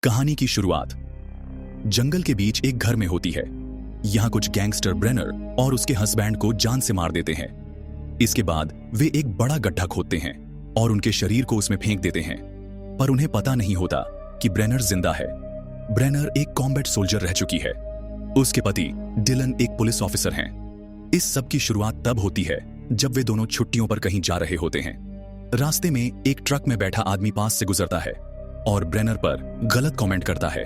कहानी की शुरुआत जंगल के बीच एक घर में होती है। यहाँ कुछ गैंगस्टर ब्रेनर और उसके हस्बैंड को जान से मार देते हैं। इसके बाद वे एक बड़ा गड्ढा खोदते हैं और उनके शरीर को उसमें फेंक देते हैं, पर उन्हें पता नहीं होता कि ब्रेनर जिंदा है। ब्रेनर एक कॉम्बैट सोल्जर रह चुकी है। उसके पति डिलन एक पुलिस ऑफिसर हैं। इस सब की शुरुआत तब होती है जब वे दोनों छुट्टियों पर कहीं जा रहे होते हैं। रास्ते में एक ट्रक में बैठा आदमी पास से गुजरता है और ब्रेनर पर गलत कमेंट करता है,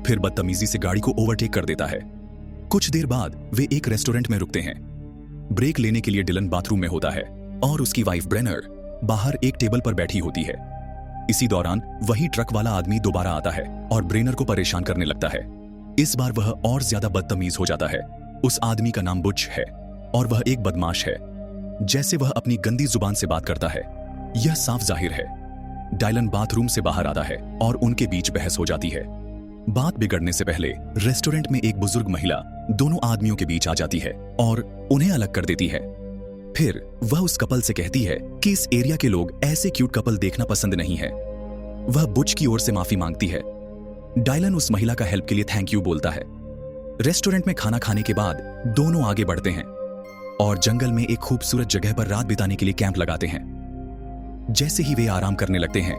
फिर बदतमीजी से गाड़ी को ओवरटेक कर देता है। कुछ देर बाद वे एक रेस्टोरेंट में रुकते हैं। ब्रेक लेने के लिए डिलन बाथरूम में होता है और उसकी वाइफ ब्रेनर बाहर एक टेबल पर बैठी होती है। इसी दौरान वही ट्रक वाला आदमी दोबारा आता है और ब्रेनर को परेशान करने लगता है। इस बार वह और ज्यादा बदतमीज हो जाता है। उस आदमी का नाम बुच है और वह एक बदमाश है। जैसे वह अपनी गंदी जुबान से बात करता है, यह साफ जाहिर है। डायलन बाथरूम से बाहर आता है और उनके बीच बहस हो जाती है। बात बिगड़ने से पहले रेस्टोरेंट में एक बुजुर्ग महिला दोनों आदमियों के बीच आ जाती है और उन्हें अलग कर देती है। फिर वह उस कपल से कहती है कि इस एरिया के लोग ऐसे क्यूट कपल देखना पसंद नहीं है। वह बुच की ओर से माफी मांगती है। डायलन उस महिला का हेल्प के लिए थैंक यू बोलता है। रेस्टोरेंट में खाना खाने के बाद दोनों आगे बढ़ते हैं और जंगल में एक खूबसूरत जगह पर रात बिताने के लिए कैंप लगाते हैं। जैसे ही वे आराम करने लगते हैं,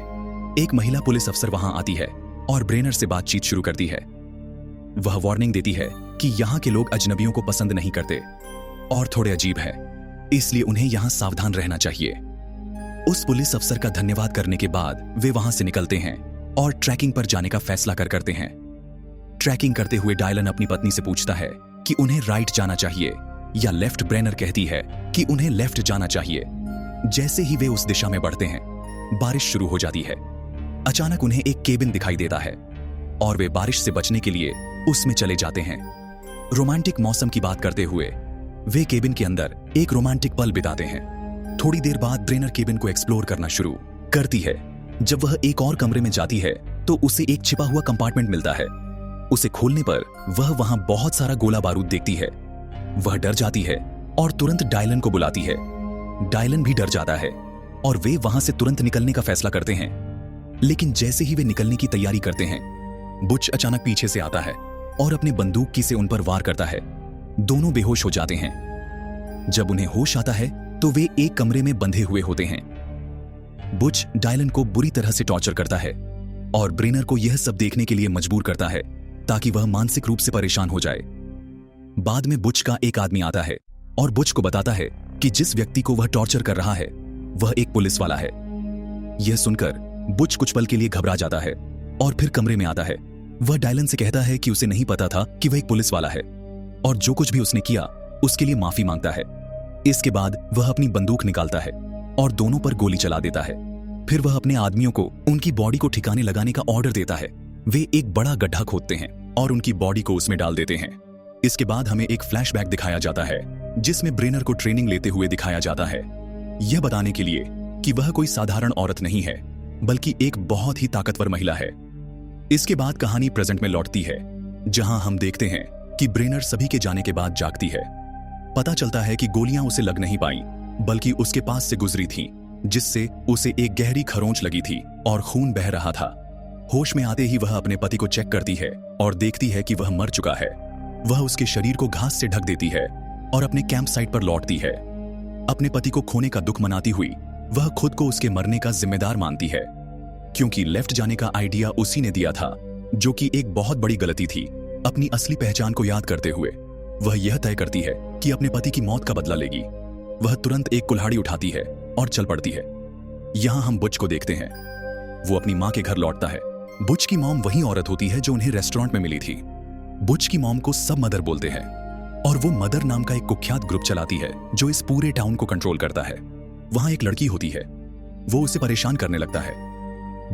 एक महिला पुलिस अफसर वहां आती है और ब्रेनर से बातचीत शुरू करती है। वह वार्निंग देती है कि यहाँ के लोग अजनबियों को पसंद नहीं करते और थोड़े अजीब है, इसलिए उन्हें यहाँ सावधान रहना चाहिए। उस पुलिस अफसर का धन्यवाद करने के बाद वे वहां से निकलते हैं और ट्रैकिंग पर जाने का फैसला करते हैं। ट्रैकिंग करते हुए डायलन अपनी पत्नी से पूछता है कि उन्हें राइट जाना चाहिए या लेफ्ट। ब्रेनर कहती है कि उन्हें लेफ्ट जाना चाहिए। जैसे ही वे उस दिशा में बढ़ते हैं, बारिश शुरू हो जाती है। अचानक उन्हें एक केबिन दिखाई देता है और वे बारिश से बचने के लिए उसमें चले जाते हैं। रोमांटिक मौसम की बात करते हुए वे केबिन के अंदर एक रोमांटिक पल बिताते हैं। थोड़ी देर बाद ब्रेनर केबिन को एक्सप्लोर करना शुरू करती है। जब वह एक और कमरे में जाती है तो उसे एक छिपा हुआ कंपार्टमेंट मिलता है। उसे खोलने पर वह वहां बहुत सारा गोला बारूद देखती है। वह डर जाती है और तुरंत डायलन को बुलाती है। डायलन भी डर जाता है और वे वहां से तुरंत निकलने का फैसला करते हैं। लेकिन जैसे ही वे निकलने की तैयारी करते हैं, बुच अचानक पीछे से आता है और अपने बंदूक की से उन पर वार करता है। दोनों बेहोश हो जाते हैं। जब उन्हें होश आता है तो वे एक कमरे में बंधे हुए होते हैं। बुच डायलन को बुरी तरह से टॉर्चर करता है और ब्रेनर को यह सब देखने के लिए मजबूर करता है ताकि वह मानसिक रूप से परेशान हो जाए। बाद में बुच का एक आदमी आता है और बुच को बताता है कि जिस व्यक्ति को वह टॉर्चर कर रहा है वह एक पुलिस वाला है। यह सुनकर बुच कुछ पल के लिए घबरा जाता है और फिर कमरे में आता है। वह डायलन से कहता है कि उसे नहीं पता था कि वह एक पुलिस वाला है और जो कुछ भी उसने किया उसके लिए माफी मांगता है। इसके बाद वह अपनी बंदूक निकालता है और दोनों पर गोली चला देता है। फिर वह अपने आदमियों को उनकी बॉडी को ठिकाने लगाने का ऑर्डर देता है। वे एक बड़ा गड्ढा खोदते हैं और उनकी बॉडी को उसमें डाल देते हैं। इसके बाद हमें एक फ्लैशबैक दिखाया जाता है जिसमें ब्रेनर को ट्रेनिंग लेते हुए दिखाया जाता है, यह बताने के लिए कि वह कोई साधारण औरत नहीं है बल्कि एक बहुत ही ताकतवर महिला है। इसके बाद कहानी प्रेजेंट में लौटती है जहां हम देखते हैं कि ब्रेनर सभी के जाने के बाद जागती है। पता चलता है कि गोलियां उसे लग नहीं पाई बल्कि उसके पास से गुजरी थीं, जिससे उसे एक गहरी खरोंच लगी थी और खून बह रहा था। होश में आते ही वह अपने पति को चेक करती है और देखती है कि वह मर चुका है। वह उसके शरीर को घास से ढक देती है और अपने कैंप साइट पर लौटती है। अपने पति को खोने का दुख मनाती हुई वह खुद को उसके मरने का जिम्मेदार मानती है, क्योंकि लेफ्ट जाने का आइडिया उसी ने दिया था, जो कि एक बहुत बड़ी गलती थी। अपनी असली पहचान को याद करते हुए वह यह तय करती है कि अपने पति की मौत का बदला लेगी। वह तुरंत एक कुल्हाड़ी उठाती है और चल पड़ती है। यहां हम बुच को देखते हैं। वो अपनी मां के घर लौटता है। बुच की मॉम वही औरत होती है जो उन्हें रेस्टोरेंट में मिली थी। बुच की मॉम को सब मदर बोलते हैं और वो मदर नाम का एक कुख्यात ग्रुप चलाती है जो इस पूरे टाउन को कंट्रोल करता है। वहां एक लड़की होती है, वो उसे परेशान करने लगता है।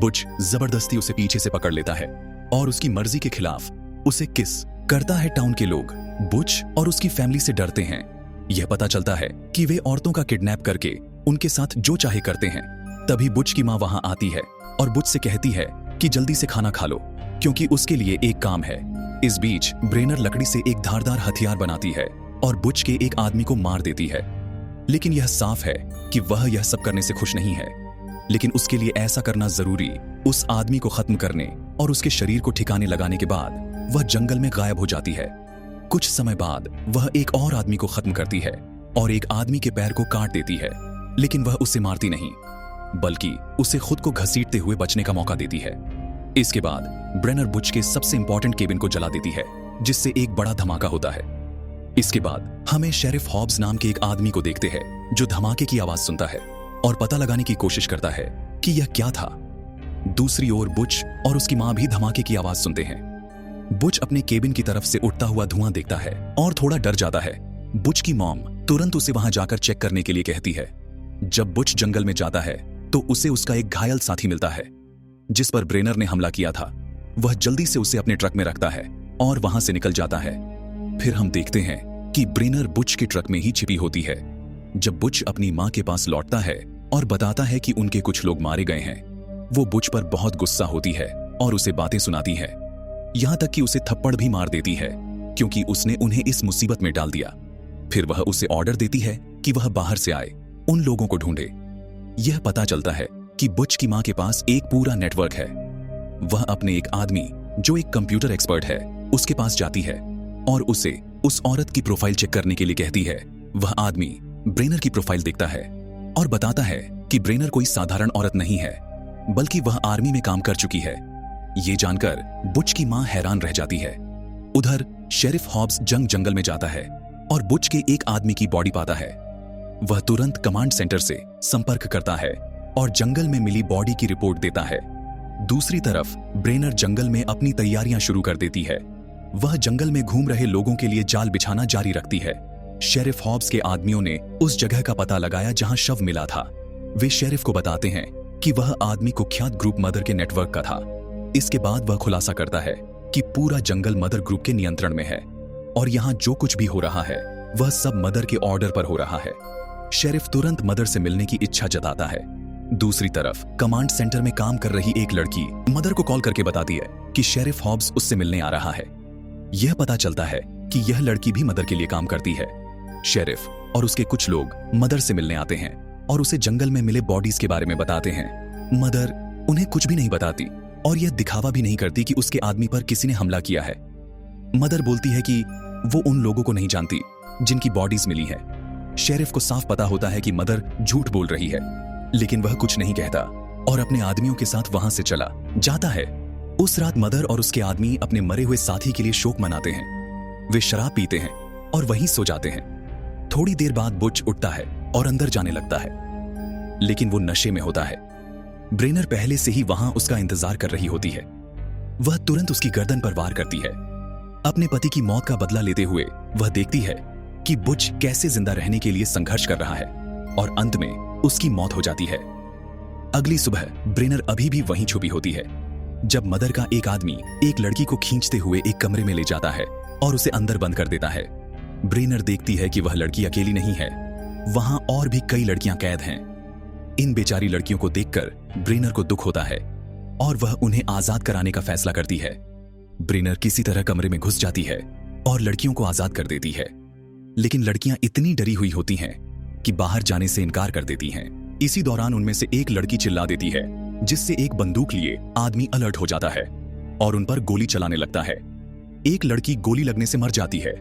बुच जबरदस्ती उसे पीछे से पकड़ लेता है और उसकी मर्जी के खिलाफ उसे किस करता है। टाउन के लोग बुच और उसकी फैमिली से डरते हैं। यह पता चलता है कि वे औरतों का किडनैप करके उनके साथ जो चाहे करते हैं। तभी बुच की मां वहां आती है और बुच से कहती है कि जल्दी से खाना खा लो क्योंकि उसके लिए एक काम है। इस बीच ब्रेनर लकड़ी से एक धारदार हथियार बनाती है और बुच के एक आदमी को मार देती है। लेकिन यह साफ है कि वह यह सब करने से खुश नहीं है लेकिन उसके लिए ऐसा करना जरूरी उस आदमी को खत्म करने और उसके शरीर को ठिकाने लगाने के बाद वह जंगल में गायब हो जाती है। कुछ समय बाद वह एक और आदमी को खत्म करती है और एक आदमी के पैर को काट देती है, लेकिन वह उसे मारती नहीं बल्कि उसे खुद को घसीटते हुए बचने का मौका देती है। इसके बाद ब्रेनर बुच के सबसे इंपॉर्टेंट केबिन को जला देती है, जिससे एक बड़ा धमाका होता है। इसके बाद हमें शेरिफ हॉब्स नाम के एक आदमी को देखते हैं जो धमाके की आवाज सुनता है और पता लगाने की कोशिश करता है कि यह क्या था। दूसरी ओर बुच और उसकी मां भी धमाके की आवाज सुनते हैं। बुच अपने केबिन की तरफ से उठता हुआ धुआं देखता है और थोड़ा डर जाता है। बुच की मॉम तुरंत उसे वहां जाकर चेक करने के लिए कहती है। जब बुच जंगल में जाता है तो उसे उसका एक घायल साथी मिलता है जिस पर ब्रेनर ने हमला किया था। वह जल्दी से उसे अपने ट्रक में रखता है और वहां से निकल जाता है। फिर हम देखते हैं कि ब्रेनर बुच के ट्रक में ही छिपी होती है। जब बुच अपनी मां के पास लौटता है और बताता है कि उनके कुछ लोग मारे गए हैं, वो बुच पर बहुत गुस्सा होती है और उसे बातें सुनाती है, यहां तक कि उसे थप्पड़ भी मार देती है क्योंकि उसने उन्हें इस मुसीबत में डाल दिया। फिर वह उसे ऑर्डर देती है कि वह बाहर से आए, उन लोगों को ढूंढे। यह पता चलता है कि बुच की मां के पास एक पूरा नेटवर्क है। वह अपने एक आदमी जो एक कंप्यूटर एक्सपर्ट है उसके पास जाती है और उसे उस औरत की प्रोफाइल चेक करने के लिए कहती है। वह आदमी ब्रेनर की प्रोफाइल देखता है और बताता है कि ब्रेनर कोई साधारण औरत नहीं है बल्कि वह आर्मी में काम कर चुकी है। ये जानकर बुच की मां हैरान रह जाती है। उधर शेरिफ हॉब्स जंगल में जाता है और बुच के एक आदमी की बॉडी पाता है। वह तुरंत कमांड सेंटर से संपर्क करता है और जंगल में मिली बॉडी की रिपोर्ट देता है। दूसरी तरफ ब्रेनर जंगल में अपनी तैयारियां शुरू कर देती है। वह जंगल में घूम रहे लोगों के लिए जाल बिछाना जारी रखती है। शेरिफ हॉब्स के आदमियों ने उस जगह का पता लगाया जहां शव मिला था। वे शेरिफ को बताते हैं कि वह आदमी कुख्यात ग्रुप मदर के नेटवर्क का था। इसके बाद वह खुलासा करता है कि पूरा जंगल मदर ग्रुप के नियंत्रण में है और यहाँ जो कुछ भी हो रहा है वह सब मदर के ऑर्डर पर हो रहा है। शेरिफ तुरंत मदर से मिलने की इच्छा जताता है। दूसरी तरफ कमांड सेंटर में काम कर रही एक लड़की मदर को कॉल करके बताती है कि शेरिफ हॉब्स उससे मिलने आ रहा है। यह पता चलता है कि यह लड़की भी मदर के लिए काम करती है। शेरिफ और उसके कुछ लोग मदर से मिलने आते हैं और उसे जंगल में मिले बॉडीज के बारे में बताते हैं। मदर उन्हें कुछ भी नहीं बताती और यह दिखावा भी नहीं करती कि उसके आदमी पर किसी ने हमला किया है। मदर बोलती है कि वो उन लोगों को नहीं जानती जिनकी बॉडीज मिली है। शेरिफ को साफ पता होता है कि मदर झूठ बोल रही है, लेकिन वह कुछ नहीं कहता और अपने आदमियों के साथ वहां से चला जाता है। उस रात मदर और उसके आदमी अपने मरे हुए साथी के लिए शोक मनाते हैं। वे शराब पीते हैं और वहीं सो जाते हैं। थोड़ी देर बाद बुच उठता है और अंदर जाने लगता है, लेकिन वो नशे में होता है। ब्रेनर पहले से ही वहां उसका इंतजार कर रही होती है। वह तुरंत उसकी गर्दन पर वार करती है। अपने पति की मौत का बदला लेते हुए वह देखती है कि बुच कैसे जिंदा रहने के लिए संघर्ष कर रहा है और अंत में उसकी मौत हो जाती है। अगली सुबह ब्रेनर अभी भी वहीं छुपी होती है जब मदर का एक आदमी एक लड़की को खींचते हुए एक कमरे में ले जाता है और उसे अंदर बंद कर देता है। ब्रेनर देखती है कि वह लड़की अकेली नहीं है, वहां और भी कई लड़कियां कैद हैं। इन बेचारी लड़कियों को देखकर ब्रेनर को दुख होता है और वह उन्हें आजाद कराने का फैसला करती है। ब्रेनर किसी तरह कमरे में घुस जाती है और लड़कियों को आजाद कर देती है, लेकिन लड़कियां इतनी डरी हुई होती हैं कि बाहर जाने से इनकार कर देती हैं। इसी दौरान उनमें से एक लड़की चिल्ला देती है, जिससे एक बंदूक लिए आदमी अलर्ट हो जाता है और उन पर गोली चलाने लगता है। एक लड़की गोली लगने से मर जाती है,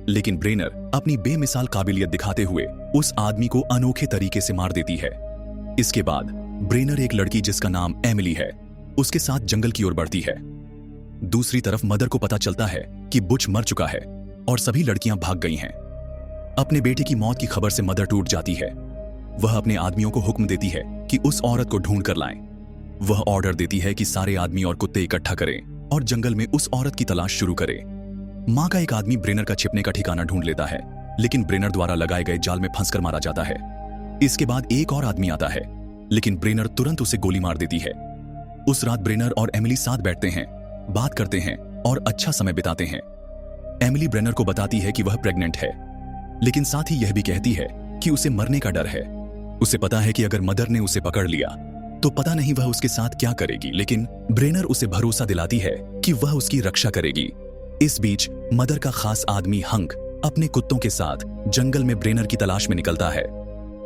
लेकिन ब्रेनर अपनी बेमिसाल काबिलियत दिखाते हुए उस आदमी को अनोखे तरीके से मार देती है। इसके बाद ब्रेनर एक लड़की जिसका नाम एमिली है उसके साथ जंगल की ओर बढ़ती है। दूसरी तरफ मदर को पता चलता है कि बुच मर चुका है और सभी लड़कियां भाग गई हैं। अपने बेटे की मौत की खबर से मदर टूट जाती है। वह अपने आदमियों को हुक्म देती है कि उस औरत को ढूंढ कर लाएं। वह ऑर्डर देती है कि सारे आदमी और कुत्ते इकट्ठा करें और जंगल में उस औरत की तलाश शुरू करें। मां का एक आदमी ब्रेनर का छिपने का ठिकाना ढूंढ लेता है, लेकिन ब्रेनर द्वारा लगाए गए जाल में फंसकर मारा जाता है। इसके बाद एक और आदमी आता है, लेकिन ब्रेनर तुरंत उसे गोली मार देती है। उस रात ब्रेनर और एमिली साथ बैठते हैं, बात करते हैं और अच्छा समय बिताते हैं। एमिली ब्रेनर को बताती है कि वह प्रेग्नेंट है, लेकिन साथ ही यह भी कहती है कि उसे मरने का डर है। उसे पता है कि अगर मदर ने उसे पकड़ लिया तो पता नहीं वह उसके साथ क्या करेगी, लेकिन ब्रेनर उसे भरोसा दिलाती है कि वह उसकी रक्षा करेगी। इस बीच मदर का खास आदमी हंक अपने कुत्तों के साथ जंगल में ब्रेनर की तलाश में निकलता है।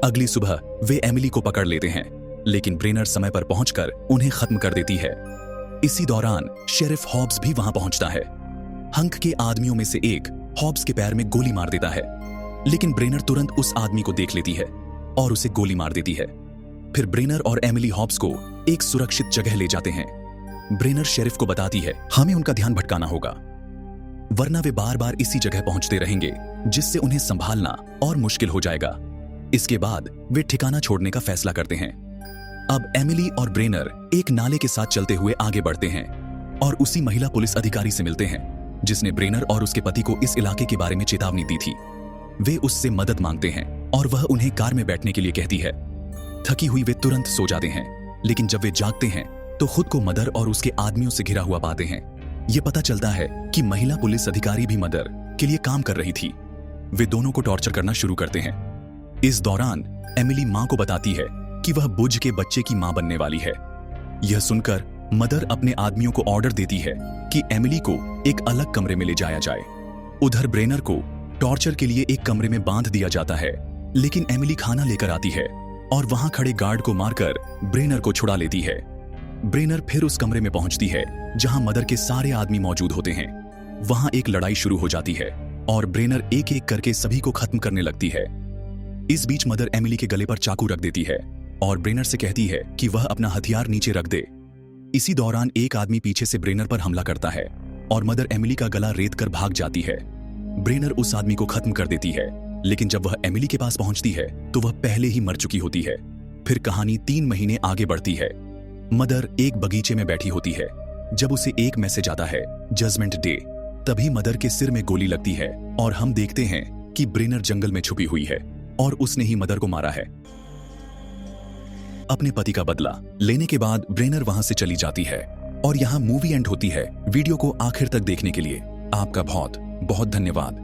अगली सुबह वे एमिली को पकड़ लेते हैं, लेकिन ब्रेनर समय पर पहुंचकर उन्हें खत्म कर देती है। इसी दौरान शेरिफ हॉब्स भी वहां पहुंचता है। हंक के आदमियों में से एक हॉब्स के पैर में गोली मार देता है, लेकिन ब्रेनर तुरंत उस आदमी को देख लेती है और उसे गोली मार देती है। फिर ब्रेनर और एमिली हॉब्स को एक सुरक्षित जगह ले जाते हैं। ब्रेनर शेरिफ को बताती है, हमें उनका ध्यान भटकाना होगा, वरना वे बार बार इसी जगह पहुंचते रहेंगे, जिससे उन्हें संभालना और मुश्किल हो जाएगा। इसके बाद वे ठिकाना छोड़ने का फैसला करते हैं। अब एमिली और ब्रेनर एक नाले के साथ चलते हुए आगे बढ़ते हैं और उसी महिला पुलिस अधिकारी से मिलते हैं जिसने ब्रेनर और उसके पति को इस इलाके के बारे में चेतावनी दी थी। वे उससे मदद मांगते हैं और वह उन्हें कार में बैठने के लिए कहती है। थकी हुई वे तुरंत सो जाते हैं, लेकिन जब वे जागते हैं तो खुद को मदर और उसके आदमियों से घिरा हुआ पाते हैं। ये पता चलता है कि महिला पुलिस अधिकारी भी मदर के लिए काम कर रही थी। वे दोनों को टॉर्चर करना शुरू करते हैं। इस दौरान एमिली मां को बताती है कि वह बुज के बच्चे की मां बनने वाली है। यह सुनकर मदर अपने आदमियों को ऑर्डर देती है कि एमिली को एक अलग कमरे में ले जाया जाए। उधर ब्रेनर को टॉर्चर के लिए एक कमरे में बांध दिया जाता है, लेकिन एमिली खाना लेकर आती है और वहां खड़े गार्ड को मारकर ब्रेनर को छुड़ा लेती है। ब्रेनर फिर उस कमरे में पहुंचती है जहां मदर के सारे आदमी मौजूद होते हैं। वहां एक लड़ाई शुरू हो जाती है और ब्रेनर एक एक करके सभी को खत्म करने लगती है। इस बीच मदर एमिली के गले पर चाकू रख देती है और ब्रेनर से कहती है कि वह अपना हथियार नीचे रख दे। इसी दौरान एक आदमी पीछे से ब्रेनर पर हमला करता है और मदर एमिली का गला रेत कर भाग जाती है। ब्रेनर उस आदमी को खत्म कर देती है, लेकिन जब वह एमिली के पास पहुंचती है तो वह पहले ही मर चुकी होती है। फिर कहानी 3 महीने आगे बढ़ती है। मदर एक बगीचे में बैठी होती है जब उसे एक मैसेज आता है, जजमेंट डे। तभी मदर के सिर में गोली लगती है और हम देखते हैं कि ब्रेनर जंगल में छुपी हुई है और उसने ही मदर को मारा है। अपने पति का बदला लेने के बाद ब्रेनर वहां से चली जाती है और यहां मूवी एंड होती है। वीडियो को आखिर तक देखने के लिए आपका बहुत बहुत धन्यवाद।